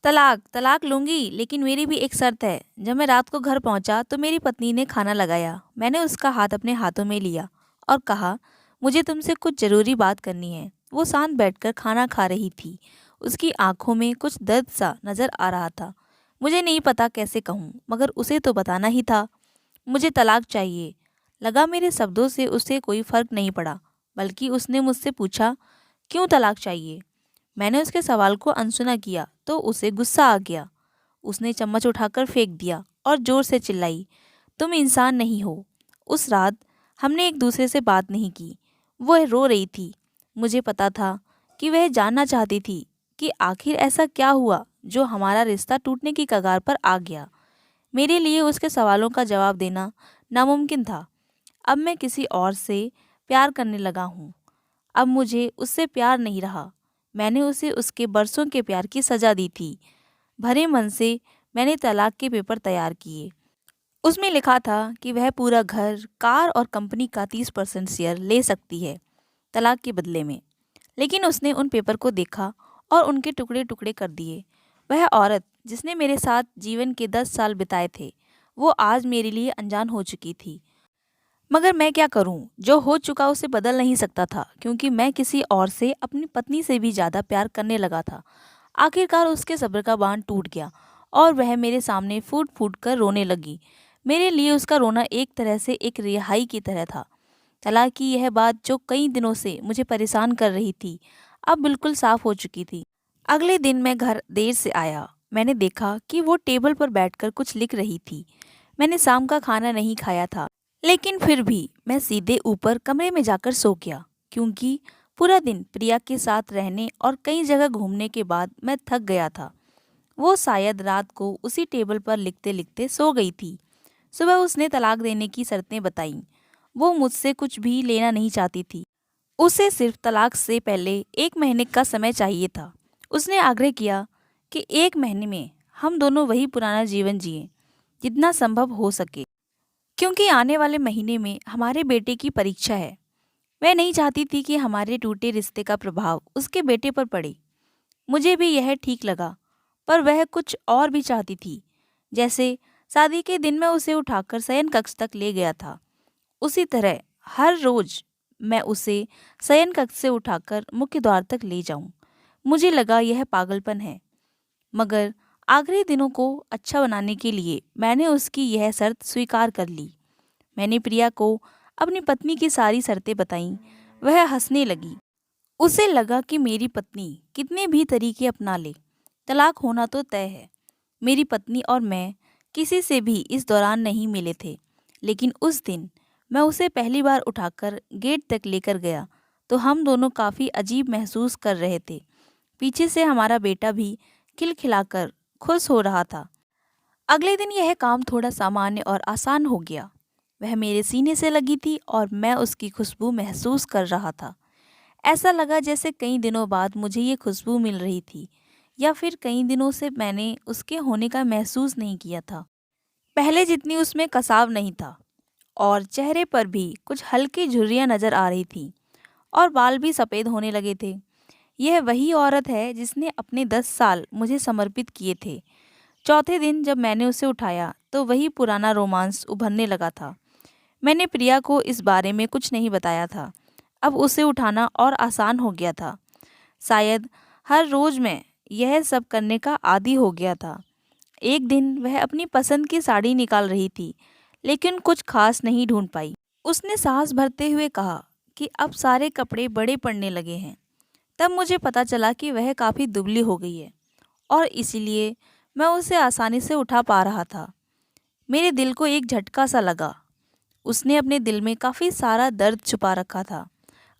तलाक तलाक लूंगी, लेकिन मेरी भी एक शर्त है। जब मैं रात को घर पहुंचा तो मेरी पत्नी ने खाना लगाया। मैंने उसका हाथ अपने हाथों में लिया और कहा, मुझे तुमसे कुछ ज़रूरी बात करनी है। वो शांत बैठकर खाना खा रही थी। उसकी आंखों में कुछ दर्द सा नज़र आ रहा था। मुझे नहीं पता कैसे कहूँ, मगर उसे तो बताना ही था। मुझे तलाक चाहिए। लगा मेरे शब्दों से उसे कोई फर्क नहीं पड़ा, बल्कि उसने मुझसे पूछा, क्यों तलाक चाहिए। मैंने उसके सवाल को अनसुना किया तो उसे गुस्सा आ गया। उसने चम्मच उठाकर फेंक दिया और जोर से चिल्लाई, तुम इंसान नहीं हो। उस रात हमने एक दूसरे से बात नहीं की। वह रो रही थी। मुझे पता था कि वह जानना चाहती थी कि आखिर ऐसा क्या हुआ जो हमारा रिश्ता टूटने की कगार पर आ गया। मेरे लिए उसके सवालों का जवाब देना नामुमकिन था। अब मैं किसी और से प्यार करने लगा हूँ। अब मुझे उससे प्यार नहीं रहा। मैंने उसे उसके बरसों के प्यार की सज़ा दी थी। भरे मन से मैंने तलाक के पेपर तैयार किए। उसमें लिखा था कि वह पूरा घर, कार और कंपनी का 30% शेयर ले सकती है तलाक के बदले में। लेकिन उसने उन पेपर को देखा और उनके टुकड़े टुकड़े कर दिए। वह औरत जिसने मेरे साथ जीवन के 10 साल बिताए थे, वो आज मेरे लिए अनजान हो चुकी थी। मगर मैं क्या करूं? जो हो चुका उसे बदल नहीं सकता था, क्योंकि मैं किसी और से, अपनी पत्नी से भी ज़्यादा प्यार करने लगा था। आखिरकार उसके सब्र का बांध टूट गया और वह मेरे सामने फूट फूट कर रोने लगी। मेरे लिए उसका रोना एक तरह से एक रिहाई की तरह था। तलाक की यह बात जो कई दिनों से मुझे परेशान कर रही थी, अब बिल्कुल साफ हो चुकी थी। अगले दिन मैं घर देर से आया। मैंने देखा कि वो टेबल पर बैठकर कुछ लिख रही थी। मैंने शाम का खाना नहीं खाया था, लेकिन फिर भी मैं सीधे ऊपर कमरे में जाकर सो गया, क्योंकि पूरा दिन प्रिया के साथ रहने और कई जगह घूमने के बाद मैं थक गया था। वो शायद रात को उसी टेबल पर लिखते लिखते सो गई थी। सुबह उसने तलाक देने की शर्तें बताईं। वो मुझसे कुछ भी लेना नहीं चाहती थी। उसे सिर्फ तलाक से पहले 1 महीने का समय चाहिए था। उसने आग्रह किया कि 1 महीने में हम दोनों वही पुराना जीवन जिएं, जितना संभव हो सके, क्योंकि आने वाले महीने में हमारे बेटे की परीक्षा है। वह नहीं चाहती थी कि हमारे टूटे रिश्ते का प्रभाव उसके बेटे पर पड़े। मुझे भी यह ठीक लगा, पर वह कुछ और भी चाहती थी। जैसे शादी के दिन मैं उसे उठाकर शयन कक्ष तक ले गया था, उसी तरह हर रोज मैं उसे शयन कक्ष से उठाकर मुख्य द्वार तक ले जाऊं। मुझे लगा यह पागलपन है, मगर आखिरी दिनों को अच्छा बनाने के लिए मैंने उसकी यह शर्त स्वीकार कर ली। मैंने प्रिया को अपनी पत्नी की सारी शर्तें बताईं। वह हंसने लगी। उसे लगा कि मेरी पत्नी कितने भी तरीके अपना ले, तलाक होना तो तय है। मेरी पत्नी और मैं किसी से भी इस दौरान नहीं मिले थे, लेकिन उस दिन मैं उसे पहली बार उठाकर गेट तक लेकर गया तो हम दोनों काफ़ी अजीब महसूस कर रहे थे। पीछे से हमारा बेटा भी खिलखिलाकर खुश हो रहा था। अगले दिन यह काम थोड़ा सामान्य और आसान हो गया। वह मेरे सीने से लगी थी और मैं उसकी खुशबू महसूस कर रहा था। ऐसा लगा जैसे कई दिनों बाद मुझे ये खुशबू मिल रही थी, या फिर कई दिनों से मैंने उसके होने का महसूस नहीं किया था। पहले जितनी उसमें कसाव नहीं था और चेहरे पर भी कुछ हल्की झुर्रियाँ नज़र आ रही थीं और बाल भी सफ़ेद होने लगे थे। यह वही औरत है जिसने अपने 10 साल मुझे समर्पित किए थे। चौथे दिन जब मैंने उसे उठाया तो वही पुराना रोमांस उभरने लगा था। मैंने प्रिया को इस बारे में कुछ नहीं बताया था। अब उसे उठाना और आसान हो गया था। शायद हर रोज़ मैं यह सब करने का आदी हो गया था। एक दिन वह अपनी पसंद की साड़ी निकाल रही थी, लेकिन कुछ खास नहीं ढूंढ पाई। उसने सांस भरते हुए कहा कि अब सारे कपड़े बड़े पड़ने लगे हैं। तब मुझे पता चला कि वह काफ़ी दुबली हो गई है और इसीलिए मैं उसे आसानी से उठा पा रहा था। मेरे दिल को एक झटका सा लगा। उसने अपने दिल में काफ़ी सारा दर्द छुपा रखा था।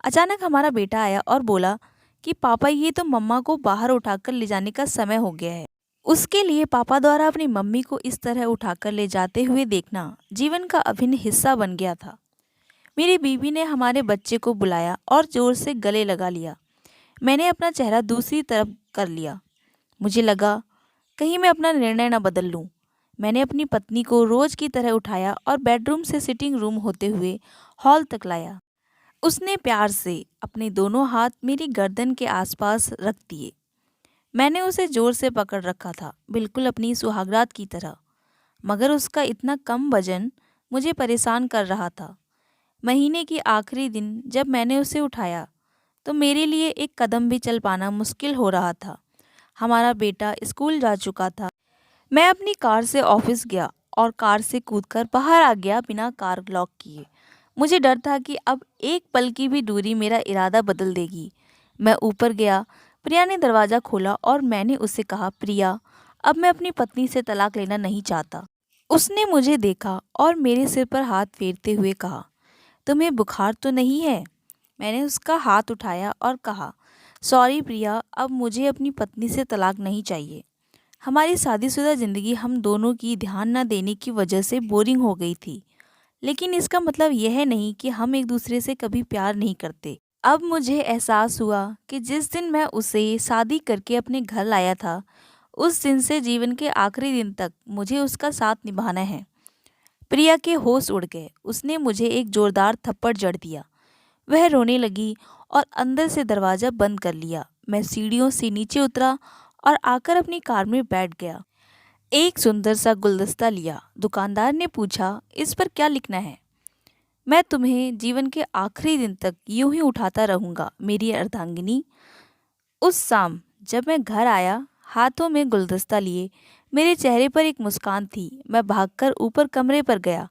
अचानक हमारा बेटा आया और बोला कि पापा, ये तो मम्मा को बाहर उठाकर ले जाने का समय हो गया है। उसके लिए पापा द्वारा अपनी मम्मी को इस तरह उठाकर ले जाते हुए देखना जीवन का अभिन्न हिस्सा बन गया था। मेरी बीवी ने हमारे बच्चे को बुलाया और जोर से गले लगा लिया। मैंने अपना चेहरा दूसरी तरफ कर लिया। मुझे लगा कहीं मैं अपना निर्णय न बदल लूं। मैंने अपनी पत्नी को रोज की तरह उठाया और बेडरूम से सिटिंग रूम होते हुए हॉल तक लाया। उसने प्यार से अपने दोनों हाथ मेरी गर्दन के आसपास रख दिए। मैंने उसे ज़ोर से पकड़ रखा था, बिल्कुल अपनी सुहागरात की तरह, मगर उसका इतना कम वज़न मुझे परेशान कर रहा था। महीने की आखिरी दिन जब मैंने उसे उठाया, तो मेरे लिए एक कदम भी चल पाना मुश्किल हो रहा था। हमारा बेटा स्कूल जा चुका था। मैं अपनी कार से ऑफिस गया और कार से कूदकर बाहर आ गया बिना कार लॉक किए। मुझे डर था कि अब एक पल की भी दूरी मेरा इरादा बदल देगी। मैं ऊपर गया, प्रिया ने दरवाज़ा खोला और मैंने उससे कहा, प्रिया, अब मैं अपनी पत्नी से तलाक लेना नहीं चाहता। उसने मुझे देखा और मेरे सिर पर हाथ फेरते हुए कहा, तुम्हें बुखार तो नहीं है? मैंने उसका हाथ उठाया और कहा, सॉरी प्रिया, अब मुझे अपनी पत्नी से तलाक नहीं चाहिए। हमारी शादीशुदा ज़िंदगी हम दोनों की ध्यान न देने की वजह से बोरिंग हो गई थी, लेकिन इसका मतलब यह नहीं कि हम एक दूसरे से कभी प्यार नहीं करते। अब मुझे एहसास हुआ कि जिस दिन मैं उसे शादी करके अपने घर लाया था, उस दिन से जीवन के आखिरी दिन तक मुझे उसका साथ निभाना है। प्रिया के होश उड़ गए। उसने मुझे एक जोरदार थप्पड़ जड़ दिया। वह रोने लगी और अंदर से दरवाज़ा बंद कर लिया। मैं सीढ़ियों से नीचे उतरा और आकर अपनी कार में बैठ गया। एक सुंदर सा गुलदस्ता लिया। दुकानदार ने पूछा, इस पर क्या लिखना है? मैं तुम्हें जीवन के आखिरी दिन तक यूं ही उठाता रहूंगा, मेरी अर्धांगिनी। उस शाम जब मैं घर आया, हाथों में गुलदस्ता लिए, मेरे चेहरे पर एक मुस्कान थी। मैं भागकर ऊपर कमरे पर गया,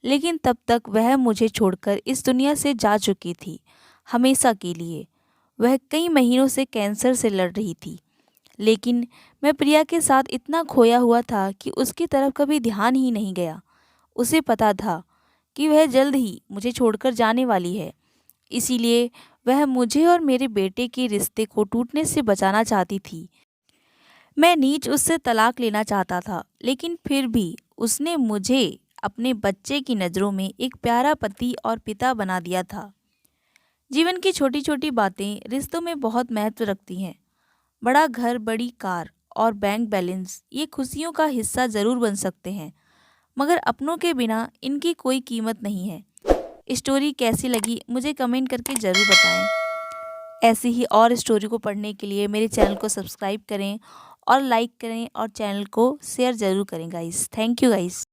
लेकिन तब तक वह मुझे छोड़कर इस दुनिया से जा चुकी थी, हमेशा के लिए। वह कई महीनों से कैंसर से लड़ रही थी, लेकिन मैं प्रिया के साथ इतना खोया हुआ था कि उसकी तरफ कभी ध्यान ही नहीं गया। उसे पता था कि वह जल्द ही मुझे छोड़कर जाने वाली है, इसीलिए वह मुझे और मेरे बेटे के रिश्ते को टूटने से बचाना चाहती थी। मैं नीच उससे तलाक लेना चाहता था, लेकिन फिर भी उसने मुझे अपने बच्चे की नज़रों में एक प्यारा पति और पिता बना दिया था। जीवन की छोटी छोटी बातें रिश्तों में बहुत महत्व रखती हैं। बड़ा घर, बड़ी कार और बैंक बैलेंस ये खुशियों का हिस्सा ज़रूर बन सकते हैं, मगर अपनों के बिना इनकी कोई कीमत नहीं है। स्टोरी कैसी लगी मुझे कमेंट करके ज़रूर बताएं। ऐसी ही और स्टोरी को पढ़ने के लिए मेरे चैनल को सब्सक्राइब करें और लाइक करें और चैनल को शेयर ज़रूर करें गाइस। Thank you guys.